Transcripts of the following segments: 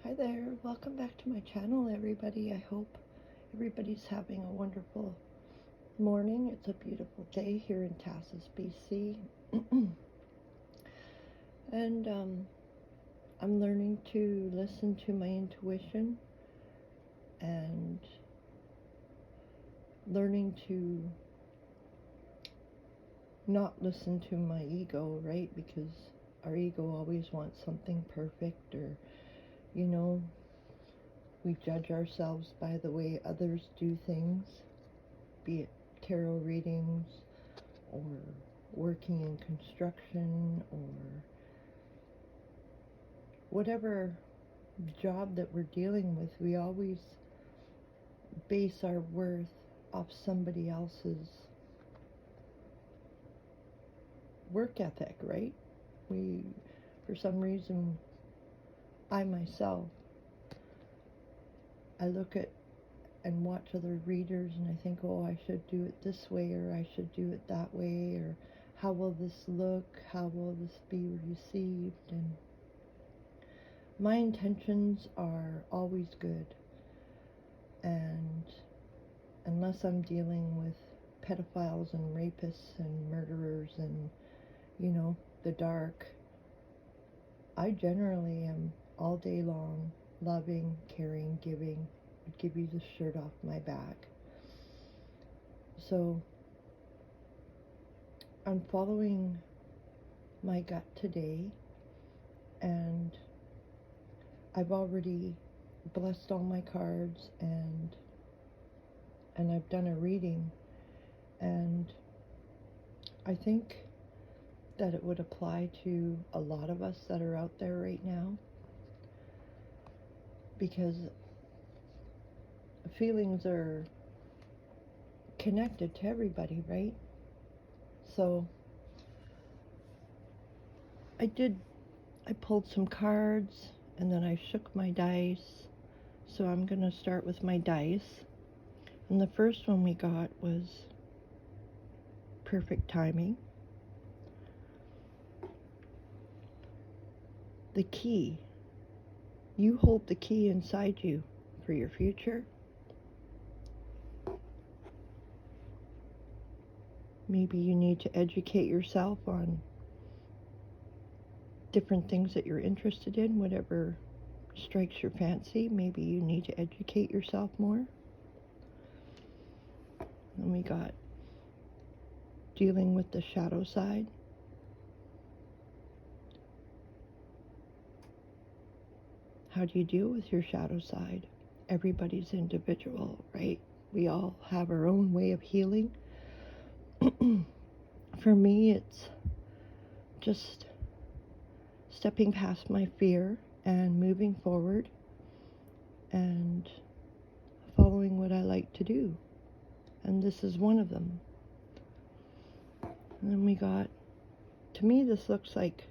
Hi there, welcome back to my channel, everybody. I hope everybody's having a wonderful morning. It's a beautiful day here in Tassos, BC. And I'm learning to listen to my intuition and learning to not listen to my ego, right? Because our ego always wants something perfect, or, we judge ourselves by the way others do things, be it tarot readings or working in construction or whatever job that we're dealing with. We always base our worth off somebody else's work ethic, right? For some reason, I myself, I look at and watch other readers and I think, oh, I should do it this way, or I should do it that way, or how will this look? How will this be received? And my intentions are always good. And unless I'm dealing with pedophiles and rapists and murderers and, the dark, I generally am all day long loving, caring, giving. I'd give you the shirt off my back. So I'm following my gut today, and I've already blessed all my cards, and I've done a reading, and I think that it would apply to a lot of us that are out there right now, because feelings are connected to everybody, right? So I pulled some cards, and then I shook my dice. So I'm going to start with my dice. And the first one we got was perfect timing. The key. You hold the key inside you for your future. Maybe you need to educate yourself on different things that you're interested in, whatever strikes your fancy. Maybe you need to educate yourself more. And we got dealing with the shadow side. How do you deal with your shadow side? Everybody's individual, right? We all have our own way of healing. For me, it's just stepping past my fear and moving forward and following what I like to do. And this is one of them. And then we got, to me, this looks like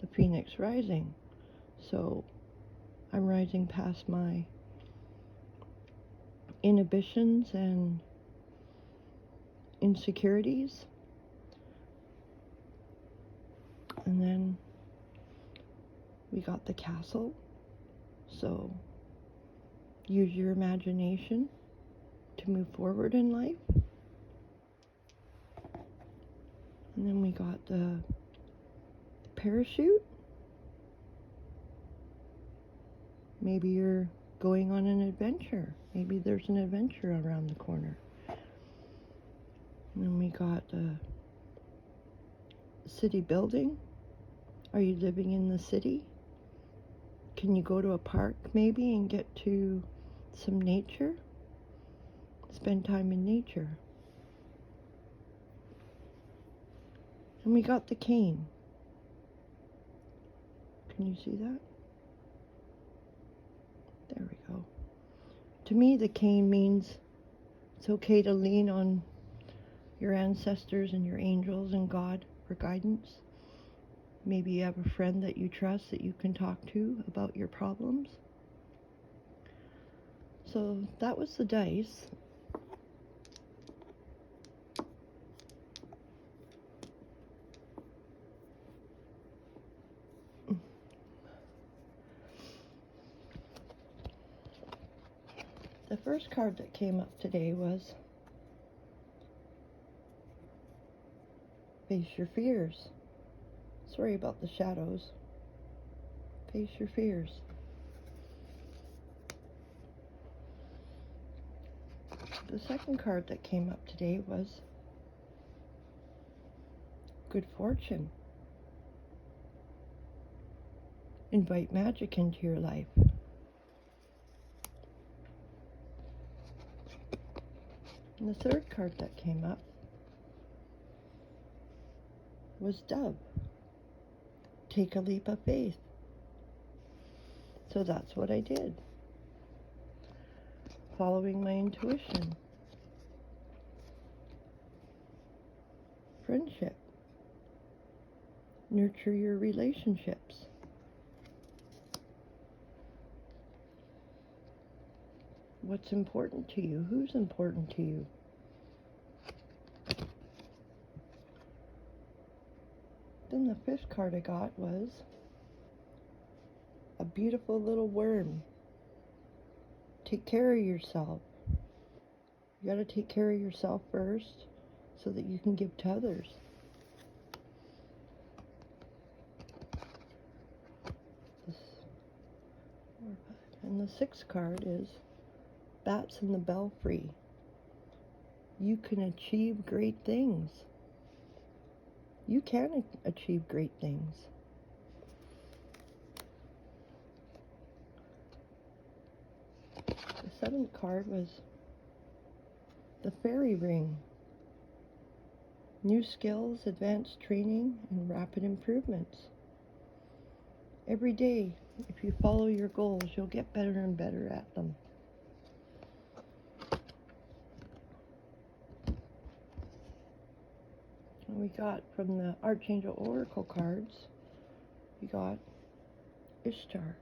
the Phoenix rising. So I'm rising past my inhibitions and insecurities. And then we got the castle. So use your imagination to move forward in life. And then we got the parachute. Maybe you're going on an adventure. Maybe there's an adventure around the corner. And then we got the city building. Are you living in the city? Can you go to a park maybe and get to some nature? Spend time in nature. And we got the cane. Can you see that? There we go. To me, the cane means it's okay to lean on your ancestors and your angels and God for guidance. Maybe you have a friend that you trust that you can talk to about your problems. So that was the dice. first card that came up today was Face Your Fears. Sorry about the shadows. Face your fears. The second card that came up today was Good Fortune. Invite magic into your life. And the third card that came up was Dove. Take a leap of faith. So that's what I did. Following my intuition. Friendship. Nurture your relationships. What's important to you? Who's important to you? Then the fifth card I got was a beautiful little worm. Take care of yourself. You got to take care of yourself first so that you can give to others. And the sixth card is Bats in the Belfry. You can achieve great things. You can achieve great things. The seventh card was the Fairy Ring. New skills, advanced training, and rapid improvements. Every day, if you follow your goals, you'll get better and better at them. And we got from the Archangel Oracle cards, we got Ishtar.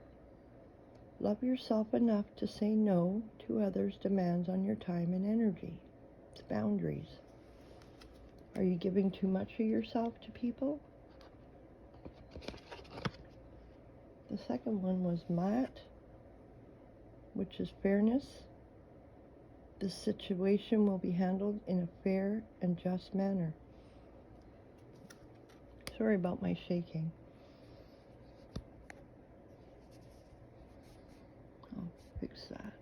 Love yourself enough to say no to others' demands on your time and energy. It's boundaries. Are you giving too much of yourself to people? The second one was Mat, which is fairness. This situation will be handled in a fair and just manner. Sorry about my shaking. I'll fix that.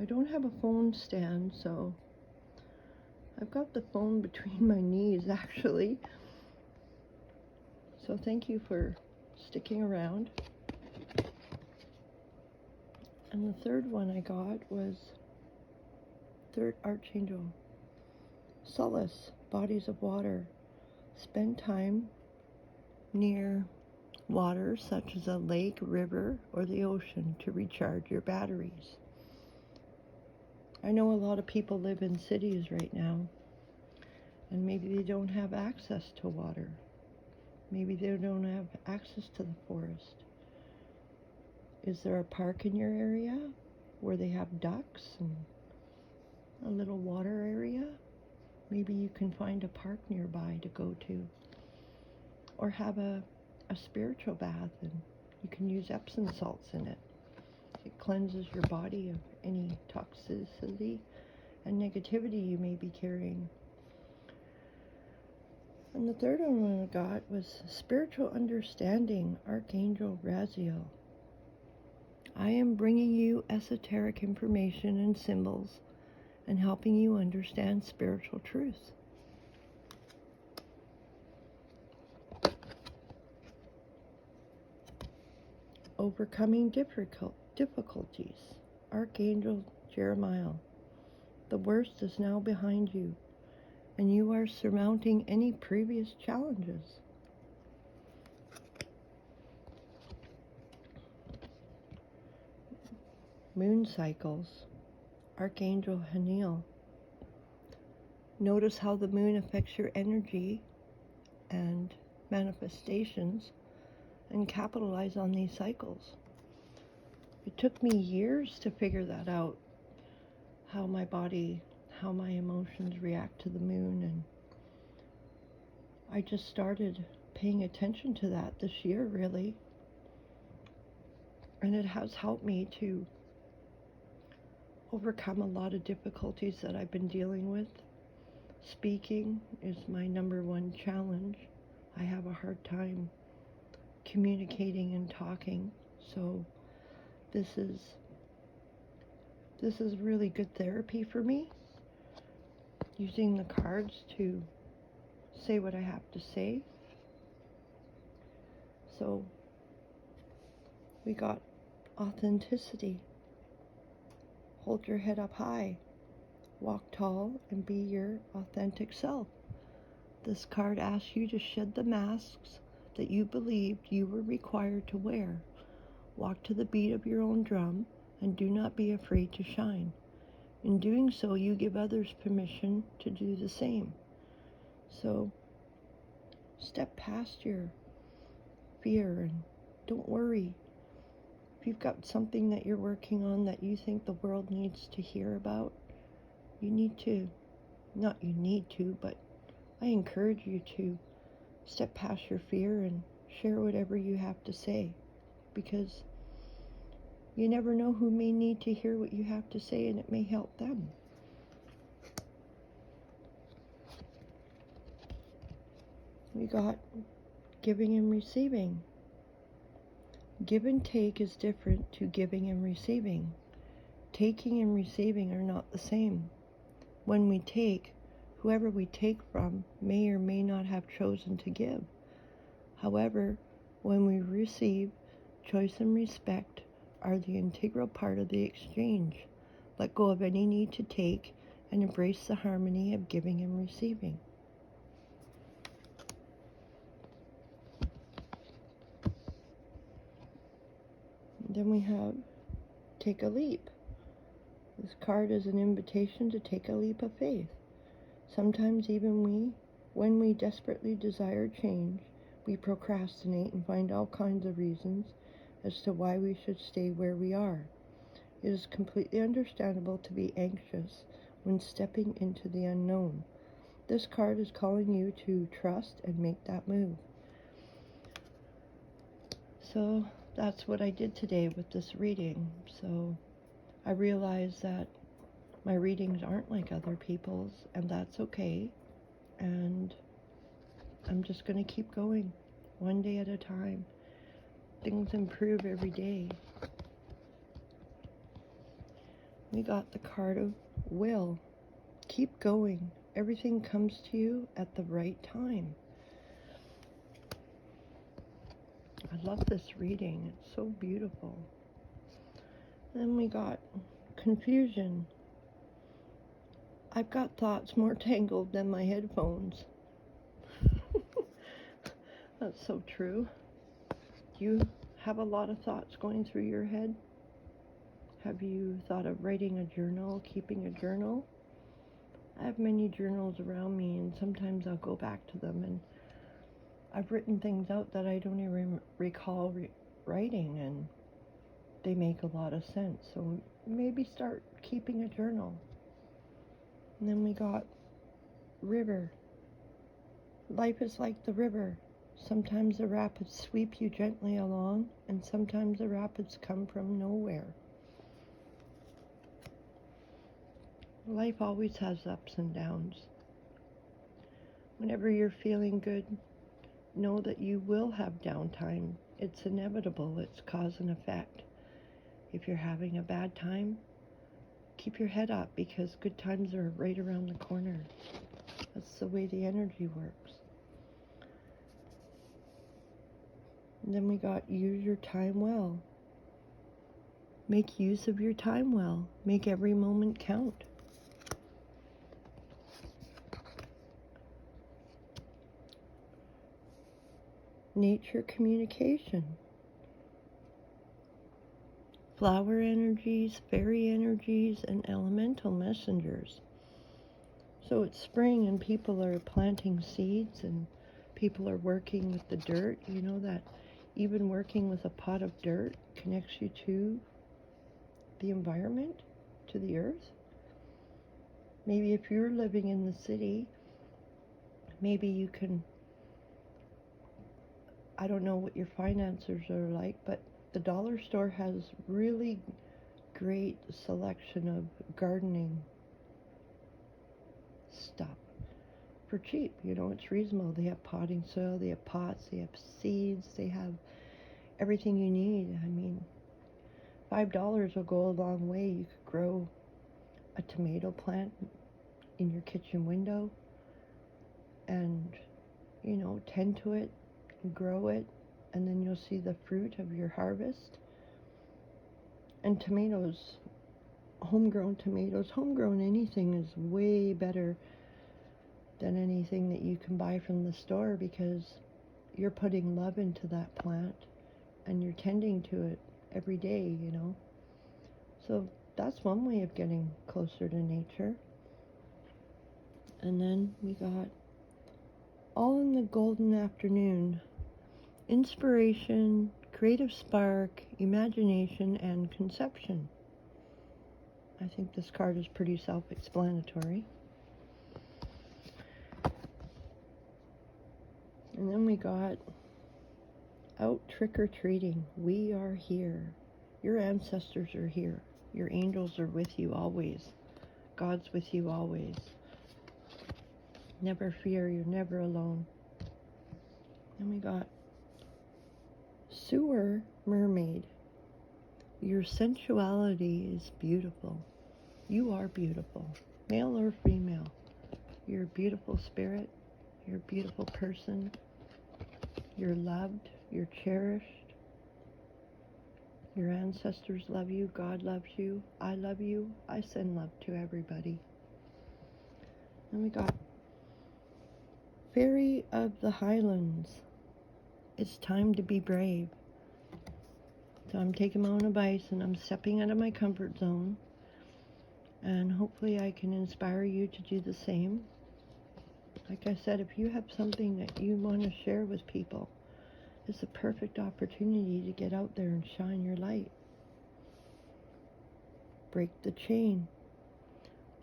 I don't have a phone stand, so I've got the phone between my knees, actually. So thank you for sticking around. And the third one I got was third Archangel, Solace, bodies of water. Spend time near water such as a lake, river, or the ocean to recharge your batteries. I know a lot of people live in cities right now, and maybe they don't have access to water. Maybe they don't have access to the forest. Is there a park in your area where they have ducks and a little water area? Maybe you can find a park nearby to go to. Or have a spiritual bath, and you can use Epsom salts in it. It cleanses your body of any toxicity and negativity you may be carrying. And the third one I got was Spiritual Understanding, Archangel Raziel. I am bringing you esoteric information and symbols and helping you understand spiritual truth. Overcoming difficulties, Archangel Jeremiah. The worst is now behind you, and you are surmounting any previous challenges. Moon cycles, Archangel Haniel. Notice how the moon affects your energy and manifestations and capitalize on these cycles. It took me years to figure that out, how my body, how my emotions react to the moon, and I just started paying attention to that this year, really. And it has helped me to overcome a lot of difficulties that I've been dealing with. Speaking is my number one challenge. I have a hard time communicating and talking, so this is really good therapy for me, using the cards to say what I have to say. So we got authenticity. Hold your head up high. Walk tall and be your authentic self. This card asks you to shed the masks that you believed you were required to wear. Walk to the beat of your own drum and do not be afraid to shine. In doing so, you give others permission to do the same. So step past your fear and don't worry. If you've got something that you're working on that you think the world needs to hear about, but I encourage you to step past your fear and share whatever you have to say, because you never know who may need to hear what you have to say, and it may help them. We got giving and receiving. Give and take is different to giving and receiving. Taking and receiving are not the same. When we take, whoever we take from may or may not have chosen to give. However, when we receive, choice and respect are the integral part of the exchange. Let go of any need to take and embrace the harmony of giving and receiving. Then we have take a leap. This card is an invitation to take a leap of faith. Sometimes even when we desperately desire change, we procrastinate and find all kinds of reasons as to why we should stay where we are. It is completely understandable to be anxious when stepping into the unknown. This card is calling you to trust and make that move. So that's what I did today with this reading. So I realized that my readings aren't like other people's, and that's okay. And I'm just going to keep going, one day at a time. Things improve every day. We got the card of will. Keep going. Everything comes to you at the right time. I love this reading. It's so beautiful. Then we got confusion. I've got thoughts more tangled than my headphones. That's so true. Do you have a lot of thoughts going through your head? Have you thought of writing a journal, keeping a journal? I have many journals around me, and sometimes I'll go back to them, and I've written things out that I don't even recall writing, and they make a lot of sense. So maybe start keeping a journal. And then we got river. Life is like the river. Sometimes the rapids sweep you gently along, and sometimes the rapids come from nowhere. Life always has ups and downs. Whenever you're feeling good, know that you will have downtime. It's inevitable. It's cause and effect. If you're having a bad time, keep your head up, because good times are right around the corner. That's the way the energy works. And then we got use your time well. Make use of your time well. Make every moment count. Nature communication. Flower energies, fairy energies, and elemental messengers. So it's spring and people are planting seeds and people are working with the dirt. You know that even working with a pot of dirt connects you to the environment, to the earth. Maybe if you're living in the city, maybe you can, I don't know what your finances are like, but the dollar store has really great selection of gardening stuff for cheap. You know, it's reasonable. They have potting soil, they have pots, they have seeds, they have everything you need. I mean, $5 will go a long way. You could grow a tomato plant in your kitchen window and, you know, tend to it, grow it, and then you'll see the fruit of your harvest. And tomatoes, homegrown anything is way better than anything that you can buy from the store, because you're putting love into that plant and you're tending to it every day, you know. So that's one way of getting closer to nature. And then we got All in the Golden Afternoon: inspiration, creative spark, imagination, and conception. I think this card is pretty self-explanatory. And then we got Out Trick-or-Treating. We are here. Your ancestors are here. Your angels are with you always. God's with you always. Never fear, you're never alone. Then we got Sewer Mermaid. Your sensuality is beautiful. You are beautiful, male or female. You're a beautiful spirit. You're a beautiful person. You're loved. You're cherished. Your ancestors love you. God loves you. I love you. I send love to everybody. Then we got Fairy of the Highlands. It's time to be brave. So I'm taking my own advice and I'm stepping out of my comfort zone. And hopefully I can inspire you to do the same. Like I said, if you have something that you want to share with people, it's a perfect opportunity to get out there and shine your light. Break the chain.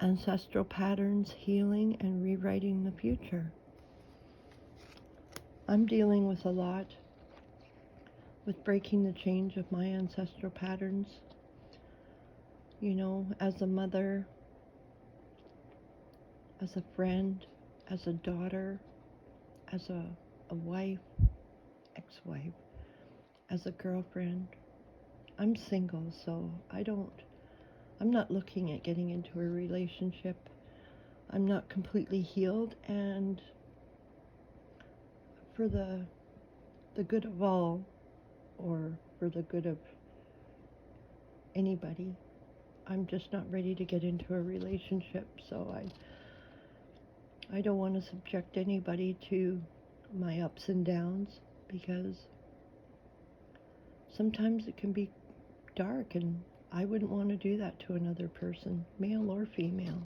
Ancestral patterns, healing, and rewriting the future. I'm dealing with a lot with breaking the change of my ancestral patterns. You know, as a mother, as a friend, as a daughter, as a wife, ex-wife, as a girlfriend. I'm single, so I'm not looking at getting into a relationship. I'm not completely healed, and for the good of all, or for the good of anybody, I'm just not ready to get into a relationship. So I don't want to subject anybody to my ups and downs, because sometimes it can be dark, and I wouldn't want to do that to another person, male or female.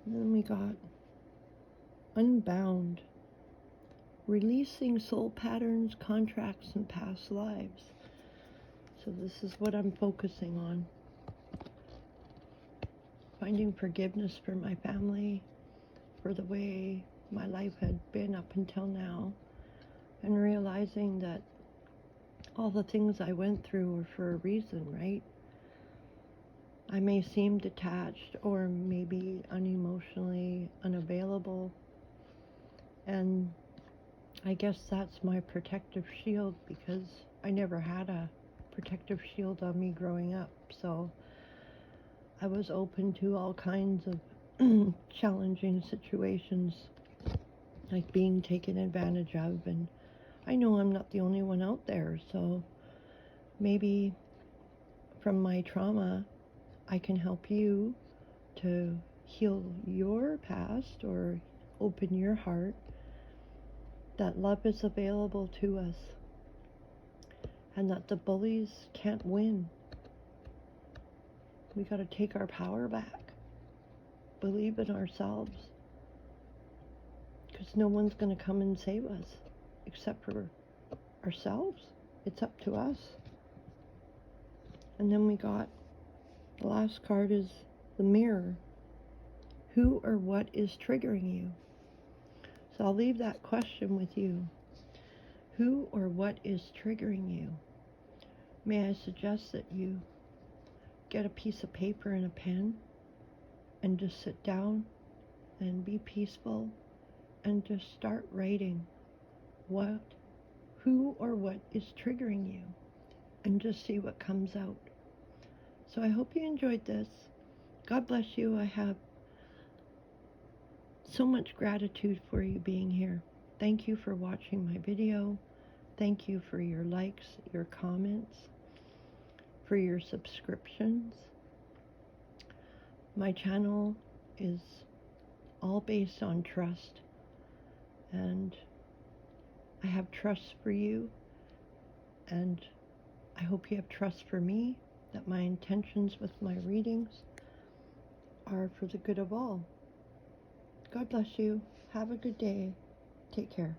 And then we got Unbound. Releasing soul patterns, contracts, and past lives. So this is what I'm focusing on. Finding forgiveness for my family, for the way my life had been up until now, and realizing that all the things I went through were for a reason, right? I may seem detached or maybe unemotionally unavailable, and I guess that's my protective shield, because I never had a protective shield on me growing up. So I was open to all kinds of challenging situations, like being taken advantage of. And I know I'm not the only one out there, so maybe from my trauma, I can help you to heal your past or open your heart, that love is available to us, and that the bullies can't win. We got to take our power back. Believe in ourselves, because no one's going to come and save us except for ourselves. It's up to us. And then we got, the last card is the Mirror. Who or what is triggering you? So I'll leave that question with you. Who or what is triggering you? may I suggest that you get a piece of paper and a pen and just sit down and be peaceful and just start writing who or what is triggering you, and just see what comes out. So I hope you enjoyed this. God bless you. I have so much gratitude for you being here. Thank you for watching my video. Thank you for your likes, your comments, for your subscriptions. My channel is all based on trust, and I have trust for you, and I hope you have trust for me, that my intentions with my readings are for the good of all. God bless you. Have a good day. Take care.